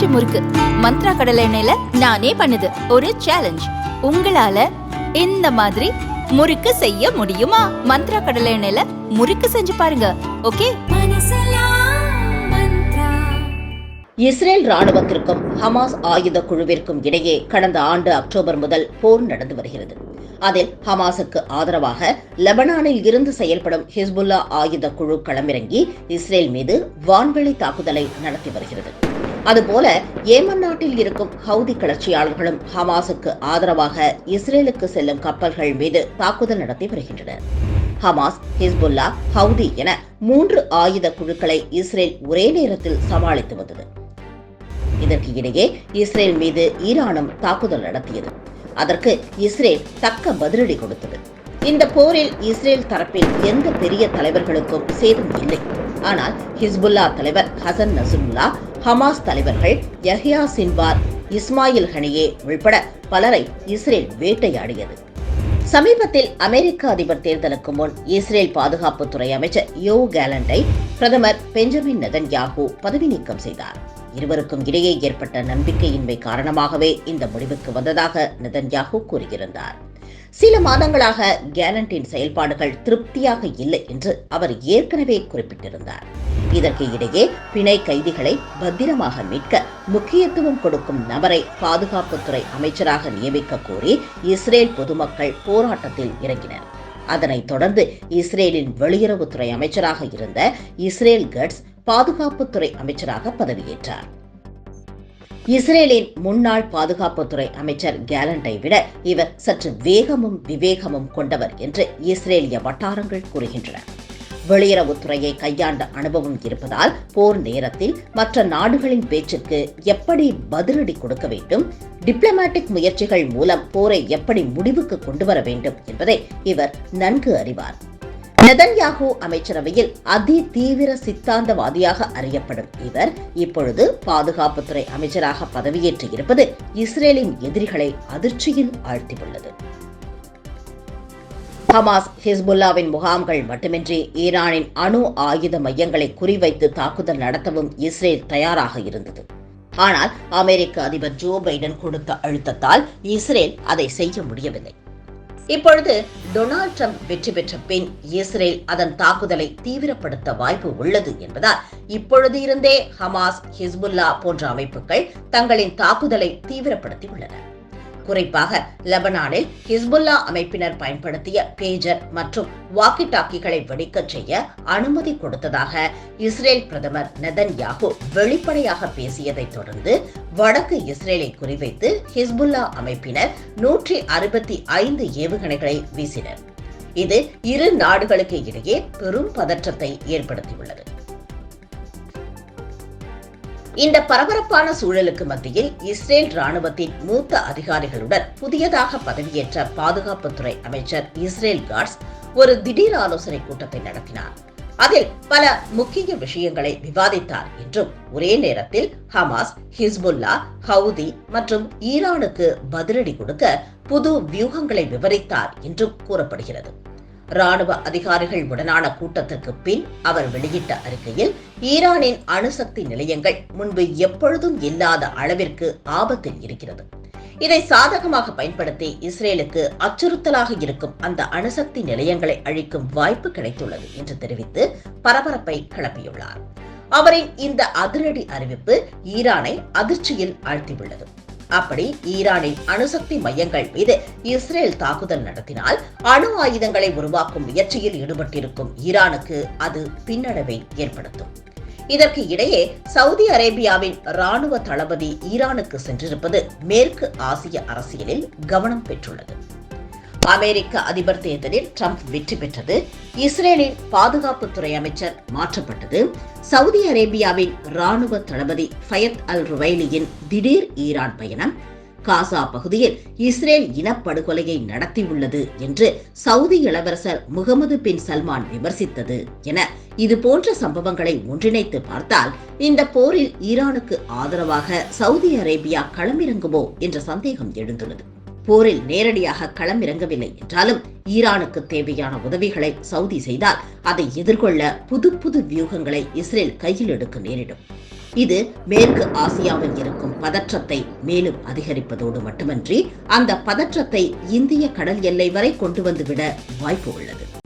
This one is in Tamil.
பஞ்சு முறுக்கு மந்த்ரா கடலை எண்ணெயில நானே பண்ணுது ஒரு சேலஞ்ச். உங்களால இந்த மாதிரி முறுக்கு செய்ய முடியுமா? மந்த்ரா கடலை எண்ணெயில முறுக்கு செஞ்சு பாருங்க. ஓகே. இஸ்ரேல் ராணுவத்திற்கும் ஹமாஸ் ஆயுத குழுவிற்கும் இடையே கடந்த ஆண்டு அக்டோபர் முதல் போர் நடந்து வருகிறது. அதில் ஹமாஸுக்கு ஆதரவாக லெபனானில் இருந்து செயல்படும் ஹிஸ்புல்லா ஆயுத குழு களமிறங்கி இஸ்ரேல் மீது வான்வெளி தாக்குதலை நடத்தி வருகிறது. அதுபோல ஏமன் நாட்டில் இருக்கும் ஹவுதி கிளர்ச்சியாளர்களும் ஹமாஸுக்கு ஆதரவாக இஸ்ரேலுக்கு செல்லும் கப்பல்கள் மீது தாக்குதல் நடத்தி வருகின்றனர். ஹமாஸ், ஹிஸ்புல்லா, ஹவுதி என 3 ஆயுத குழுக்களை இஸ்ரேல் ஒரே நேரத்தில் சமாளித்து வந்தது. இதற்கு இடையே இஸ்ரேல் மீது ஈரானும் தாக்குதல் நடத்தியது. அதற்கு இஸ்ரேல் தக்க பதிலடி கொடுத்தது. இந்த போரில் இஸ்ரேல் தரப்பில் எந்த பெரிய தலைவர்களுக்கும் சேதம் இல்லை. ஆனால் ஹிஸ்புல்லா தலைவர் ஹசன் நசுருல்லா, ஹமாஸ் தலைவர்கள் யஹ்யா சின்வார், இஸ்மாயில் ஹனியே உள்பட பலரை இஸ்ரேல் வேட்டையாடியது. சமீபத்தில் அமெரிக்க அதிபர் தேர்தலுக்கு முன் இஸ்ரேல் பாதுகாப்புத்துறை அமைச்சர் யோவ் கேலண்டை பிரதமர் பெஞ்சமின் நெதன்யாகு பதவி நீக்கம் செய்தார். இருவருக்கும் இடையே ஏற்பட்ட நம்பிக்கையின்மை காரணமாகவே இந்த முடிவுக்கு வந்ததாக நெதன்யாகு கூறியிருந்தார். சில மாதங்களாக கேலண்டின் செயல்பாடுகள் திருப்தியாக இல்லை என்று அவர் ஏற்கனவே குறிப்பிட்டிருந்தார். இதற்கு இடையே பிணை கைதிகளை பத்திரமாக மீட்க முக்கியத்துவம் கொடுக்கும் நபரை பாதுகாப்புத்துறை அமைச்சராக நியமிக்க கோரி இஸ்ரேல் பொதுமக்கள் போராட்டத்தில் இறங்கினர். அதனைத் தொடர்ந்து இஸ்ரேலின் வெளியுறவுத்துறை அமைச்சராக இருந்த இஸ்ரேல் கட்ஸ் பாதுகாப்புத்துறை அமைச்சராக பதவியேற்றார். இஸ்ரேலின் முன்னாள் பாதுகாப்புத்துறை அமைச்சர் கேலண்டை விட இவர் சற்று வேகமும் விவேகமும் கொண்டவர் என்று இஸ்ரேலிய வட்டாரங்கள் கூறுகின்றன. வெளியுறவுத்துறையை கையாண்ட அனுபவம் இருப்பதால் போர் நேரத்தில் மற்ற நாடுகளின் பேச்சுக்கு எப்படி பதிலடி கொடுக்க வேண்டும், டிப்ளமேட்டிக் முயற்சிகள் மூலம் போரை எப்படி முடிவுக்கு கொண்டு வர வேண்டும் என்பதை இவர் நன்கு அறிவார். நெதன்யாகு அமைச்சரவையில் அதி தீவிர சித்தாந்தவாதியாக அறியப்படும் இவர் இப்பொழுது பாதுகாப்புத்துறை அமைச்சராக பதவியேற்று இருப்பது இஸ்ரேலின் எதிரிகளை அதிர்ச்சியில் ஆழ்த்தியுள்ளது. ஹமாஸ், ஹிஸ்புல்லாவின் முகாம்கள் மட்டுமின்றி ஈரானின் அணு ஆயுத மையங்களை குறிவைத்து தாக்குதல் நடத்தவும் இஸ்ரேல் தயாராக இருந்தது. ஆனால் அமெரிக்க அதிபர் ஜோ பைடன் கொடுத்த அழுத்தத்தால் இஸ்ரேல் அதை செய்ய முடியவில்லை. இப்பொழுது டொனால்ட் ட்ரம்ப் வெற்றி பெற்ற பின் இஸ்ரேல் அதன் தாக்குதலை தீவிரப்படுத்த வாய்ப்பு உள்ளது என்பதால் இப்பொழுது இருந்தே ஹமாஸ், ஹிஸ்புல்லா போன்ற அமைப்புகள் தங்களின் தாக்குதலை தீவிரப்படுத்தி உள்ளன. குறிப்பாக லெபனானில் ஹிஸ்புல்லா அமைப்பினர் பயன்படுத்திய பேஜர் மற்றும் வாக்கி டாக்கிகளை வெடிக்கச் செய்ய அனுமதி கொடுத்ததாக இஸ்ரேல் பிரதமர் நெதன்யாகு வெளிப்படையாக பேசியதை தொடர்ந்து வடக்கு இஸ்ரேலை குறிவைத்து ஹிஸ்புல்லா அமைப்பினர் 165 ஏவுகணைகளை வீசினர். இது இரு நாடுகளுக்கு இடையே பெரும் பதற்றத்தை ஏற்படுத்தியுள்ளது. இந்த பரபரப்பான சூழலுக்கு மத்தியில் இஸ்ரேல் ராணுவத்தின் மூத்த அதிகாரிகளுடன் புதியதாக பதவியேற்ற பாதுகாப்புத்துறை அமைச்சர் இஸ்ரேல் கட்ஸ் ஒரு திடீர் ஆலோசனை கூட்டத்தை நடத்தினார். அதில் பல முக்கிய விஷயங்களை விவாதித்தார் என்றும் ஒரே நேரத்தில் ஹமாஸ், ஹிஸ்புல்லா, ஹவுதி மற்றும் ஈரானுக்கு பதிலடி கொடுக்க புது வியூகங்களை விவரித்தார் என்றும் கூறப்படுகிறது. ராணுவ அதிகாரிகள் உடனான கூட்டத்திற்கு பின் அவர் வெளியிட்ட அறிக்கையில் ஈரானின் அணுசக்தி நிலையங்கள் முன்பு எப்பொழுதும் இல்லாத அளவிற்கு ஆபத்தில் இருக்கிறது. இதை சாதகமாக பயன்படுத்தி இஸ்ரேலுக்கு அச்சுறுத்தலாக இருக்கும் அந்த அணுசக்தி நிலையங்களை அழிக்கும் வாய்ப்பு கிடைத்துள்ளது என்று தெரிவித்து பரபரப்பை கிளப்பியுள்ளார். அவரின் இந்த அதிரடி அறிவிப்பு ஈரானை அதிர்ச்சியில் ஆழ்த்தியுள்ளது. அப்படி ஈரானின் அணுசக்தி மையங்கள் மீது இஸ்ரேல் தாக்குதல் நடத்தினால் அணு ஆயுதங்களை உருவாக்கும் முயற்சியில் ஈடுபட்டிருக்கும் ஈரானுக்கு அது பின்னடைவை ஏற்படுத்தும். இதற்கு இடையே சவுதி அரேபியாவின் ராணுவ தளபதி ஈரானுக்கு சென்றிருப்பது மேற்கு ஆசிய அரசியலில் கவனம் பெற்றுள்ளது. அமெரிக்க அதிபர் தேர்தலில் ட்ரம்ப் வெற்றி பெற்றது, இஸ்ரேலின் பாதுகாப்புத்துறை அமைச்சர் மாற்றப்பட்டது, சவுதி அரேபியாவின் ராணுவ தளபதி ஃபயத் அல் ருவைலியின் திடீர் ஈரான் பயணம், காசா பகுதியில் இஸ்ரேல் இனப்படுகொலையை நடத்தியுள்ளது என்று சவுதி இளவரசர் முகமது பின் சல்மான் விமர்சித்தது என இதுபோன்ற சம்பவங்களை ஒன்றிணைத்து பார்த்தால் இந்த போரில் ஈரானுக்கு ஆதரவாக சவுதி அரேபியா களமிறங்குமோ என்ற சந்தேகம் எழுந்துள்ளது. போரில் நேரடியாக களமிறங்கவில்லை என்றாலும் ஈரானுக்கு தேவையான உதவிகளை சவுதி செய்தால் அதை எதிர்கொள்ள புது புது வியூகங்களை இஸ்ரேல் கையில் எடுக்க நேரிடும். இது மேற்கு ஆசியாவில் இருக்கும் பதற்றத்தை மேலும் அதிகரிப்பதோடு மட்டுமன்றி அந்த பதற்றத்தை இந்திய கடல் எல்லை வரை கொண்டு வந்துவிட வாய்ப்பு உள்ளது.